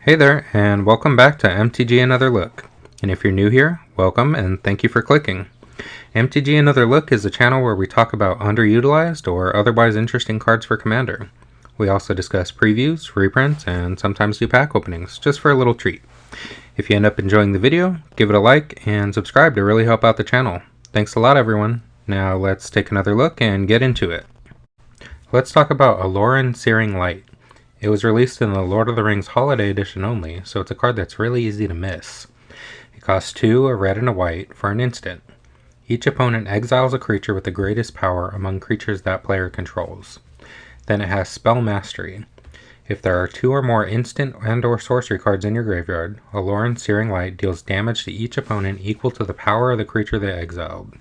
Hey there, and welcome back to MTG Another Look. And if you're new here, welcome and thank you for clicking. MTG Another Look is a channel where we talk about underutilized or otherwise interesting cards for Commander. We also discuss previews, reprints, and sometimes do pack openings, just for a little treat. If you end up enjoying the video, give it a like and subscribe to really help out the channel. Thanks a lot, everyone. Now let's take another look and get into it. Let's talk about Olorin Searing Light. It was released in the Lord of the Rings Holiday Edition only, so it's a card that's really easy to miss. It costs 2, a red and a white, for an instant. Each opponent exiles a creature with the greatest power among creatures that player controls. Then it has Spell Mastery. If there are 2 or more instant and or sorcery cards in your graveyard, Olorin Searing Light deals damage to each opponent equal to the power of the creature they exiled.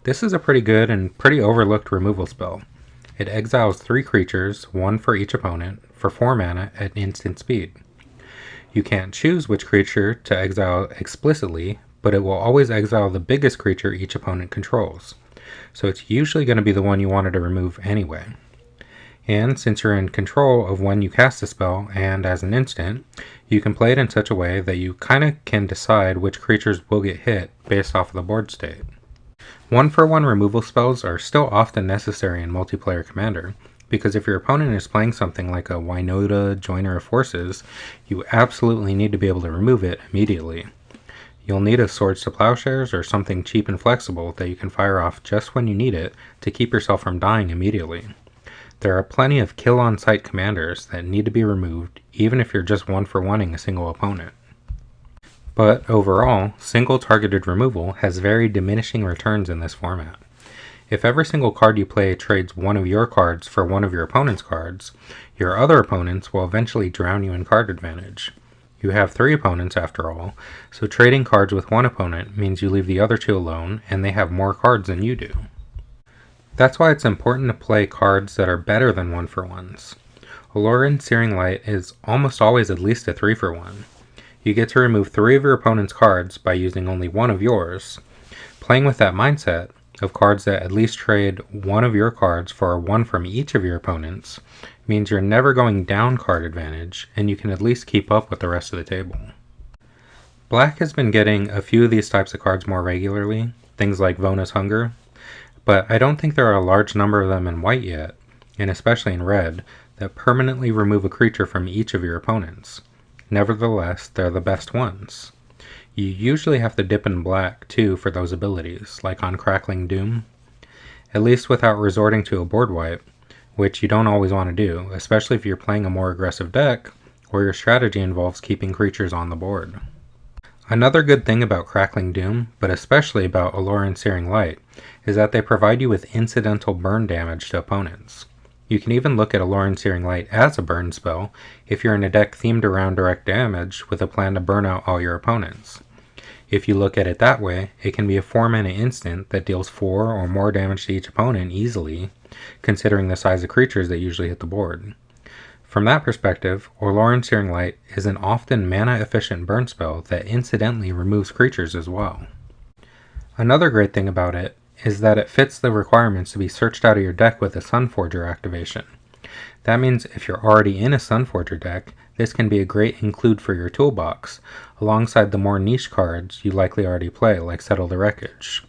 This is a pretty good and pretty overlooked removal spell. It exiles 3 creatures, 1 for each opponent, for 4 mana at instant speed. You can't choose which creature to exile explicitly, but it will always exile the biggest creature each opponent controls, so it's usually going to be the one you wanted to remove anyway. And since you're in control of when you cast a spell and as an instant, you can play it in such a way that you kinda can decide which creatures will get hit based off of the board state. 1-for-1 removal spells are still often necessary in multiplayer Commander, because if your opponent is playing something like a Winota Joiner of Forces, you absolutely need to be able to remove it immediately. You'll need a Swords to Plowshares or something cheap and flexible that you can fire off just when you need it to keep yourself from dying immediately. There are plenty of kill-on-sight commanders that need to be removed, even if you're just 1-for-1ing a single opponent. But overall, single targeted removal has very diminishing returns in this format. If every single card you play trades one of your cards for one of your opponent's cards, your other opponents will eventually drown you in card advantage. You have 3 opponents after all, so trading cards with one opponent means you leave the other 2 alone and they have more cards than you do. That's why it's important to play cards that are better than 1-for-1s. Olorin Searing Light is almost always at least a 3-for-1. You get to remove 3 of your opponent's cards by using only 1 of yours. Playing with that mindset of cards that at least trade 1 of your cards for 1 from each of your opponents means you're never going down card advantage, and you can at least keep up with the rest of the table. Black has been getting a few of these types of cards more regularly, things like Vona's Hunger, but I don't think there are a large number of them in white yet, and especially in red, that permanently remove a creature from each of your opponents. Nevertheless, they're the best ones. You usually have to dip in black too for those abilities, like on Crackling Doom, at least without resorting to a board wipe, which you don't always want to do, especially if you're playing a more aggressive deck, or your strategy involves keeping creatures on the board. Another good thing about Crackling Doom, but especially about Olorin Searing Light, is that they provide you with incidental burn damage to opponents. You can even look at Olorin Searing Light as a burn spell if you're in a deck themed around direct damage with a plan to burn out all your opponents. If you look at it that way, it can be a 4-mana instant that deals 4 or more damage to each opponent easily, considering the size of creatures that usually hit the board. From that perspective, Olorin Searing Light is an often mana-efficient burn spell that incidentally removes creatures as well. Another great thing about it is that it fits the requirements to be searched out of your deck with a Sunforger activation. That means if you're already in a Sunforger deck, this can be a great include for your toolbox, alongside the more niche cards you likely already play, like Settle the Wreckage.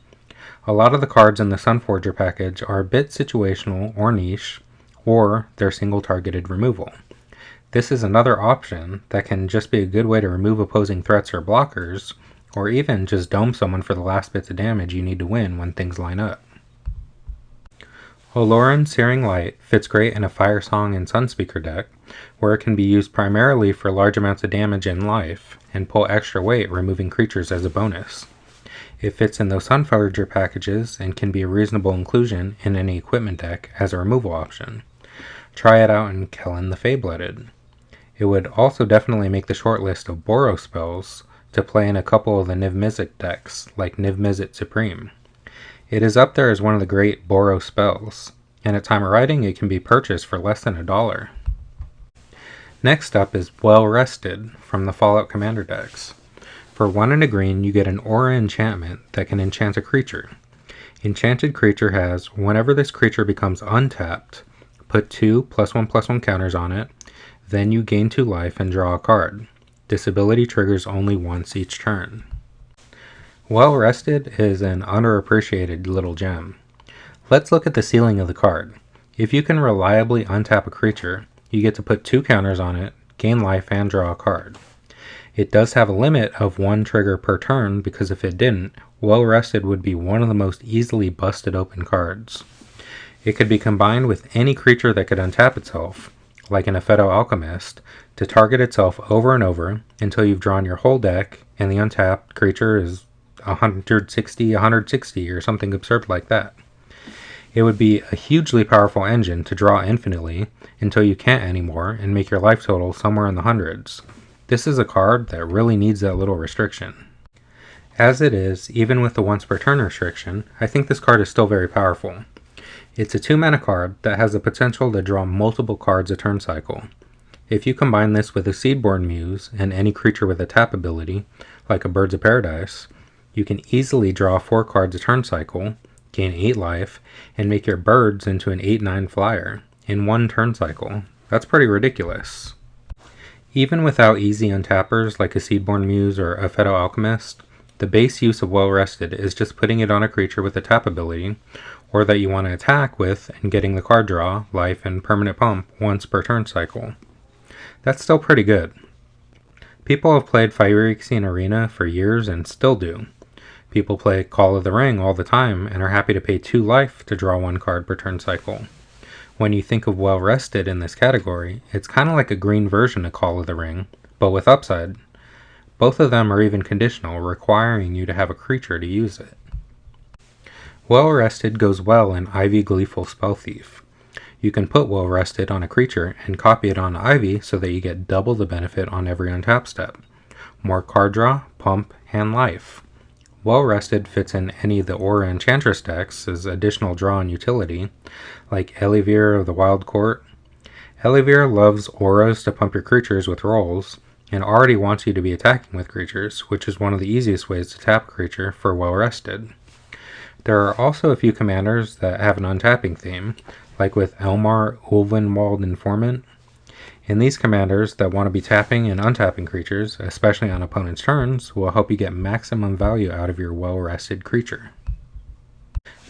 A lot of the cards in the Sunforger package are a bit situational or niche, or they're single targeted removal. This is another option that can just be a good way to remove opposing threats or blockers, or even just dome someone for the last bits of damage you need to win when things line up. Olorin Searing Light fits great in a Firesong and Sunspeaker deck, where it can be used primarily for large amounts of damage in life, and pull extra weight removing creatures as a bonus. It fits in those Sunforger packages and can be a reasonable inclusion in any equipment deck as a removal option. Try it out in Kellen the Fayblooded. It would also definitely make the short list of Boros spells to play in a couple of the Niv-Mizzet decks, like Niv-Mizzet Supreme. It is up there as one of the great Boros spells, and at time of writing it can be purchased for less than $1. Next up is Well Rested from the Fallout Commander decks. For 1 and a green, you get an Aura enchantment that can enchant a creature. Enchanted creature has, whenever this creature becomes untapped, put 2 +1/+1 counters on it, Then you gain 2 life and draw a card. This ability triggers only once each turn. Well Rested is an underappreciated little gem. Let's look at the ceiling of the card. If you can reliably untap a creature, you get to put 2 counters on it, gain life, and draw a card. It does have a limit of 1 trigger per turn because if it didn't, Well Rested would be one of the most easily busted open cards. It could be combined with any creature that could untap itself, like an Epheto Alchemist, to target itself over and over until you've drawn your whole deck and the untapped creature is 160 or something absurd like that. It would be a hugely powerful engine to draw infinitely until you can't anymore and make your life total somewhere in the hundreds. This is a card that really needs that little restriction. As it is, even with the once per turn restriction, I think this card is still very powerful. It's a 2-mana card that has the potential to draw multiple cards a turn cycle. If you combine this with a Seedborn Muse and any creature with a tap ability, like a Birds of Paradise, you can easily draw 4 cards a turn cycle, gain 8 life, and make your birds into an 8/9 flyer in 1 turn cycle. That's pretty ridiculous. Even without easy untappers like a Seedborn Muse or a Epheto Alchemist, the base use of Well Rested is just putting it on a creature with a tap ability, or that you want to attack with and getting the card draw, life, and permanent pump once per turn cycle. That's still pretty good. People have played Phyrexian Arena for years and still do. People play Call of the Ring all the time and are happy to pay 2 life to draw 1 card per turn cycle. When you think of Well Rested in this category, it's kind of like a green version of Call of the Ring, but with upside. Both of them are even conditional, requiring you to have a creature to use it. Well Rested goes well in Ivy Gleeful Spell Thief. You can put Well Rested on a creature and copy it on Ivy so that you get double the benefit on every untap step. More card draw, pump, and life. Well Rested fits in any of the Aura Enchantress decks as additional draw and utility, like Elivir of the Wild Court. Elivir loves auras to pump your creatures with rolls, and already wants you to be attacking with creatures, which is one of the easiest ways to tap a creature for Well Rested. There are also a few commanders that have an untapping theme, like with Elmar Ulvenwald Informant. And these commanders that want to be tapping and untapping creatures, especially on opponent's turns, will help you get maximum value out of your well-rested creature.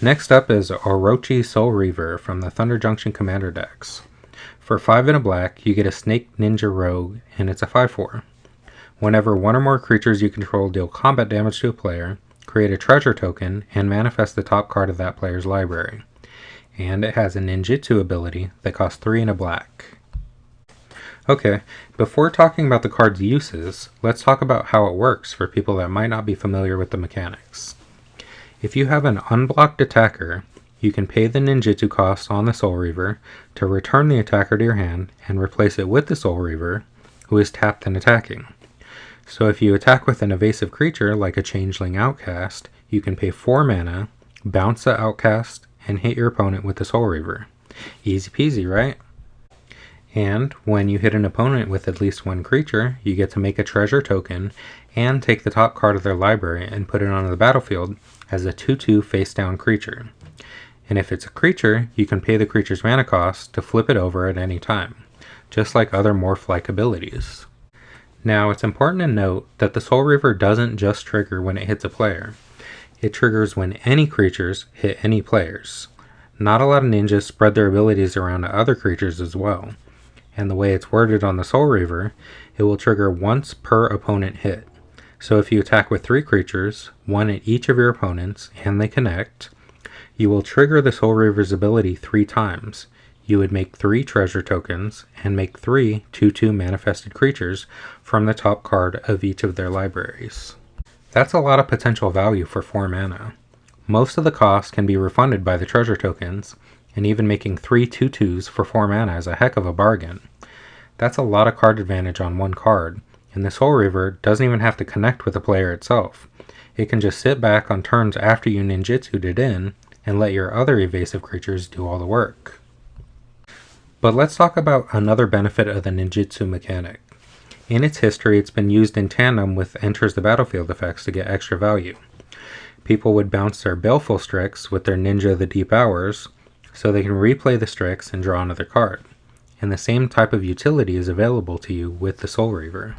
Next up is Orochi Soul Reaver from the Thunder Junction Commander decks. For 5 and a black, you get a Snake Ninja Rogue, and it's a 5/4. Whenever 1 or more creatures you control deal combat damage to a player, create a treasure token and manifest the top card of that player's library. And it has a ninjutsu ability that costs 3 and a black. Okay, before talking about the card's uses, let's talk about how it works for people that might not be familiar with the mechanics. If you have an unblocked attacker, you can pay the ninjutsu cost on the Soul Reaver to return the attacker to your hand and replace it with the Soul Reaver, who is tapped and attacking. So if you attack with an evasive creature like a Changeling Outcast, you can pay 4 mana, bounce the Outcast, and hit your opponent with the Soul Reaver. Easy peasy, right? And when you hit an opponent with at least 1 creature, you get to make a treasure token and take the top card of their library and put it onto the battlefield as a 2/2 face-down creature. And if it's a creature, you can pay the creature's mana cost to flip it over at any time, just like other morph-like abilities. Now, it's important to note that the Soul Reaver doesn't just trigger when it hits a player. It triggers when any creatures hit any players. Not a lot of ninjas spread their abilities around to other creatures as well. And the way it's worded on the Soul Reaver, it will trigger once per opponent hit. So if you attack with 3 creatures, 1 at each of your opponents, and they connect, you will trigger the Soul Reaver's ability 3 times. You would make 3 treasure tokens, and make 3 2/2 manifested creatures from the top card of each of their libraries. That's a lot of potential value for 4 mana. Most of the cost can be refunded by the treasure tokens, and even making 3 2/2s for 4 mana is a heck of a bargain. That's a lot of card advantage on 1 card, and the Soul Reaver doesn't even have to connect with the player itself. It can just sit back on turns after you ninjutsu'd it in, and let your other evasive creatures do all the work. But let's talk about another benefit of the ninjutsu mechanic. In its history, it's been used in tandem with Enters the Battlefield effects to get extra value. People would bounce their Baleful Strix with their Ninja of the Deep Hours, so they can replay the Strix and draw another card. and the same type of utility is available to you with the Soul Reaver.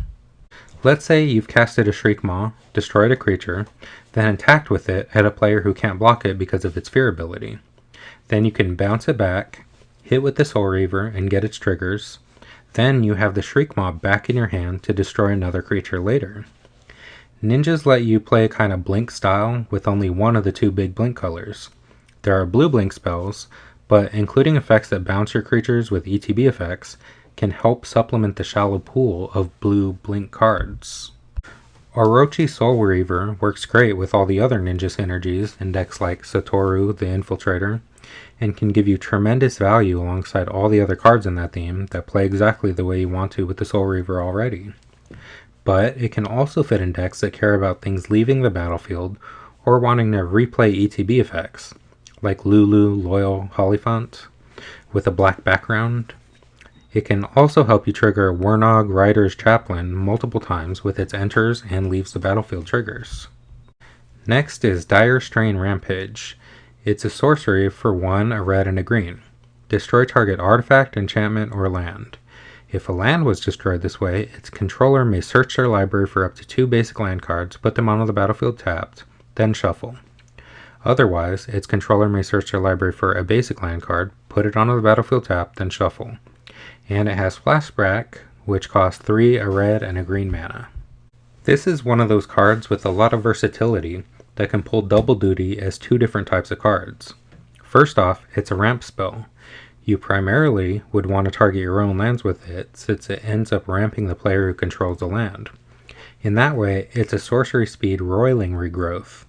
Let's say you've casted a Shriekmaw, destroyed a creature, then attacked with it at a player who can't block it because of its fear ability. Then you can bounce it back, hit with the Soul Reaver and get its triggers. Then you have the Shriekmaw back in your hand to destroy another creature later. Ninjas let you play a kind of blink style with only one of the two big blink colors. There are blue blink spells, but including effects that bounce your creatures with ETB effects can help supplement the shallow pool of blue blink cards. Orochi Soul Reaver works great with all the other ninja synergies in decks like Satoru the Infiltrator, and can give you tremendous value alongside all the other cards in that theme that play exactly the way you want to with the Soul Reaver already. But it can also fit in decks that care about things leaving the battlefield or wanting to replay ETB effects, like Lulu Loyal Hollyphant with a black background. It can also help you trigger Wernog Rider's Chaplain multiple times with its enters and leaves the battlefield triggers. Next is Dire Strain Rampage. It's a sorcery for 1, a red, and a green. Destroy target artifact, enchantment, or land. If a land was destroyed this way, its controller may search their library for up to 2 basic land cards, put them onto the battlefield tapped, then shuffle. Otherwise, its controller may search their library for a basic land card, put it onto the battlefield tapped, then shuffle. And it has Flashback, which costs 3, a red, and a green mana. This is one of those cards with a lot of versatility that can pull double duty as 2 different types of cards. First off, it's a ramp spell. You primarily would want to target your own lands with it, since it ends up ramping the player who controls the land. In that way, it's a sorcery speed roiling regrowth.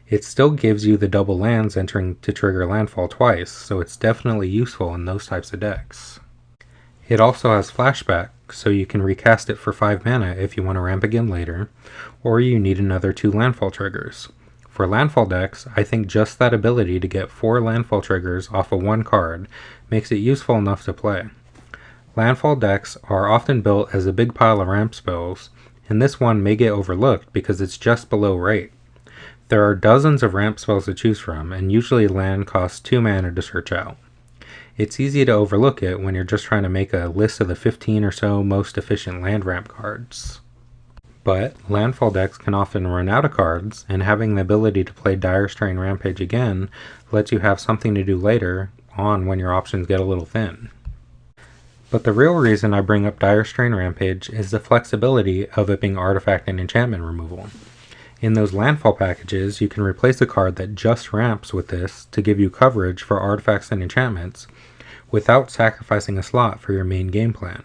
It still gives you the double lands entering to trigger landfall twice, so it's definitely useful in those types of decks. It also has Flashback, so you can recast it for 5 mana if you want to ramp again later, or you need another 2 landfall triggers. For landfall decks, I think just that ability to get 4 landfall triggers off of 1 card makes it useful enough to play. Landfall decks are often built as a big pile of ramp spells, and this one may get overlooked because it's just below rate. There are dozens of ramp spells to choose from, and usually land costs 2 mana to search out. It's easy to overlook it when you're just trying to make a list of the 15 or so most efficient land ramp cards. But landfall decks can often run out of cards, and having the ability to play Dire Strain Rampage again lets you have something to do later on when your options get a little thin. But the real reason I bring up Dire Strain Rampage is the flexibility of it being artifact and enchantment removal. In those landfall packages, you can replace a card that just ramps with this to give you coverage for artifacts and enchantments without sacrificing a slot for your main game plan.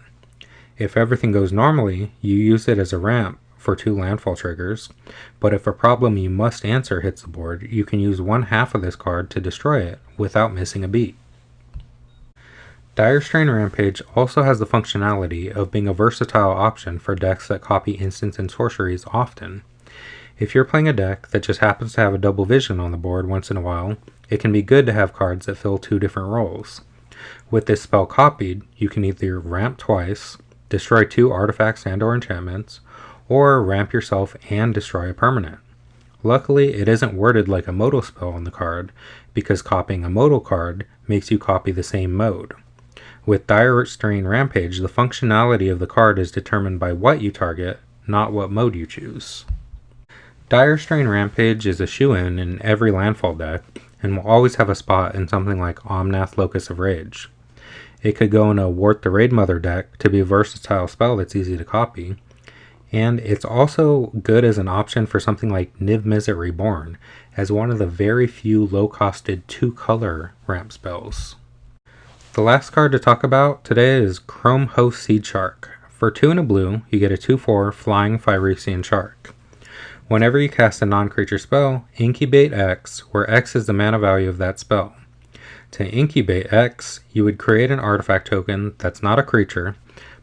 If everything goes normally, you use it as a ramp for 2 landfall triggers, but if a problem you must answer hits the board, you can use 1/2 of this card to destroy it without missing a beat. Dire Strain Rampage also has the functionality of being a versatile option for decks that copy instants and sorceries often. If you're playing a deck that just happens to have a double vision on the board once in a while, it can be good to have cards that fill 2 different roles. With this spell copied, you can either ramp twice, destroy 2 artifacts and or enchantments, or ramp yourself and destroy a permanent. Luckily, it isn't worded like a modal spell on the card, because copying a modal card makes you copy the same mode. With Dire Strain Rampage, the functionality of the card is determined by what you target, not what mode you choose. Dire Strain Rampage is a shoo-in in every landfall deck, and will always have a spot in something like Omnath Locus of Rage. It could go in a Wart the Raid Mother deck to be a versatile spell that's easy to copy, and it's also good as an option for something like Niv Mizzet Reborn, as one of the very few low-costed 2-color ramp spells. The last card to talk about today is Chrome Host Seed Shark. For 2 and a blue, you get a 2/4 Flying Phyrexian Shark. Whenever you cast a non-creature spell, incubate X, where X is the mana value of that spell. To incubate X, you would create an artifact token that's not a creature,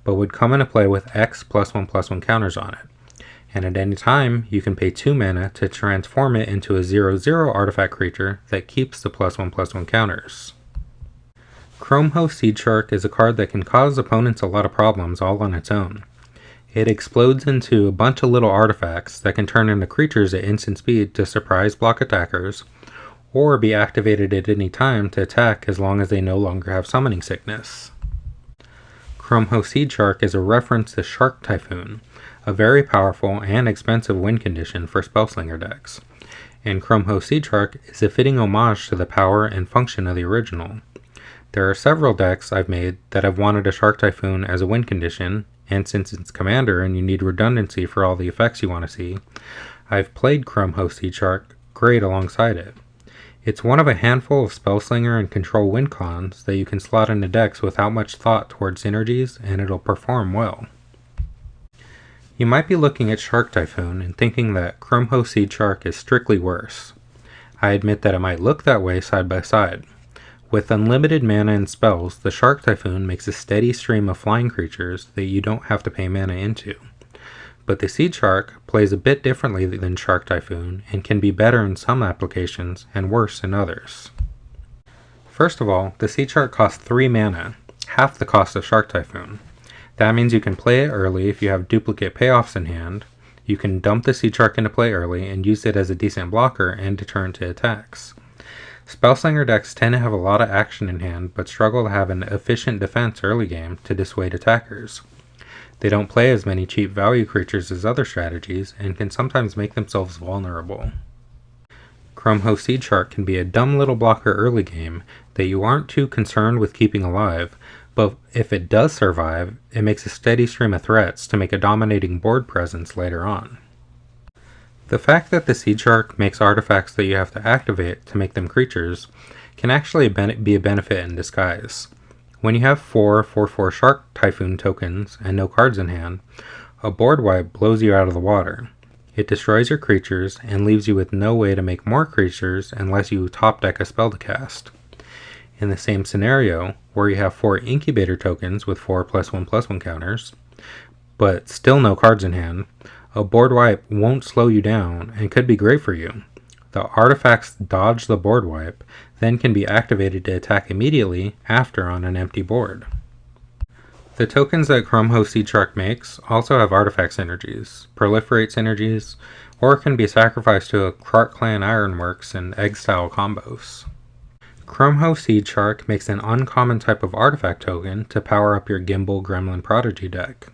but would come into play with X +1/+1 counters on it. And at any time, you can pay 2 mana to transform it into a 0/0 artifact creature that keeps the +1/+1 counters. Chrome Host Seed Shark is a card that can cause opponents a lot of problems all on its own. It explodes into a bunch of little artifacts that can turn into creatures at instant speed to surprise block attackers, or be activated at any time to attack as long as they no longer have summoning sickness. Chrome-Ho Seed Shark is a reference to Shark Typhoon, a very powerful and expensive win condition for Spellslinger decks, and Chrome-Ho Seed Shark is a fitting homage to the power and function of the original. There are several decks I've made that have wanted a Shark Typhoon as a win condition, and since it's Commander and you need redundancy for all the effects you want to see, I've played Chrome-Ho Seed Shark great alongside it. It's one of a handful of Spellslinger and Control win cons that you can slot into decks without much thought towards synergies, and it'll perform well. You might be looking at Shark Typhoon and thinking that Chrome-Ho Seed Shark is strictly worse. I admit that it might look that way side by side. With unlimited mana and spells, the Shark Typhoon makes a steady stream of flying creatures that you don't have to pay mana into. But the Seed Shark plays a bit differently than Shark Typhoon and can be better in some applications and worse in others. First of all, the Seed Shark costs 3 mana, half the cost of Shark Typhoon. That means you can play it early if you have duplicate payoffs in hand. You can dump the Seed Shark into play early and use it as a decent blocker and deterrent to attacks. Spellslinger decks tend to have a lot of action in hand, but struggle to have an efficient defense early game to dissuade attackers. They don't play as many cheap value creatures as other strategies, and can sometimes make themselves vulnerable. Chrome-Ho Seed Shark can be a dumb little blocker early game that you aren't too concerned with keeping alive, but if it does survive, it makes a steady stream of threats to make a dominating board presence later on. The fact that the Seed Shark makes artifacts that you have to activate to make them creatures can actually be a benefit in disguise. When you have 4 4/4 Shark Typhoon tokens and no cards in hand, a board wipe blows you out of the water. It destroys your creatures and leaves you with no way to make more creatures unless you top deck a spell to cast. In the same scenario, where you have 4 Incubator tokens with 4 +1/+1 counters, but still no cards in hand, a board wipe won't slow you down and could be great for you. The artifacts dodge the board wipe, then can be activated to attack immediately after on an empty board. The tokens that Chrome-Ho Seed Shark makes also have artifact synergies, proliferate synergies, or can be sacrificed to a Krark Clan Ironworks and Egg-style combos. Chrome-Ho Seed Shark makes an uncommon type of artifact token to power up your Gimbal Gremlin Prodigy deck.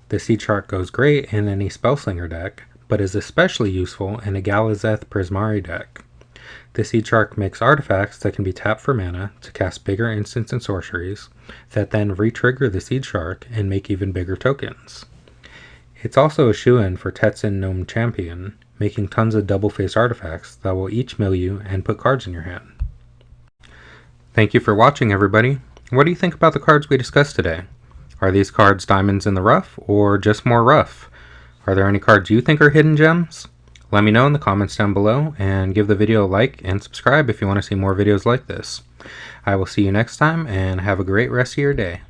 The Seed Shark goes great in any Spellslinger deck, but is especially useful in a Galazeth Prismari deck. The Seed Shark makes artifacts that can be tapped for mana to cast bigger instants and sorceries, that then re-trigger the Seed Shark and make even bigger tokens. It's also a shoo-in for Tetsun Gnome Champion, making tons of double-faced artifacts that will each mill you and put cards in your hand. Thank you for watching, everybody. What do you think about the cards we discussed today? Are these cards diamonds in the rough, or just more rough? Are there any cards you think are hidden gems? Let me know in the comments down below, and give the video a like and subscribe if you want to see more videos like this. I will see you next time, and have a great rest of your day.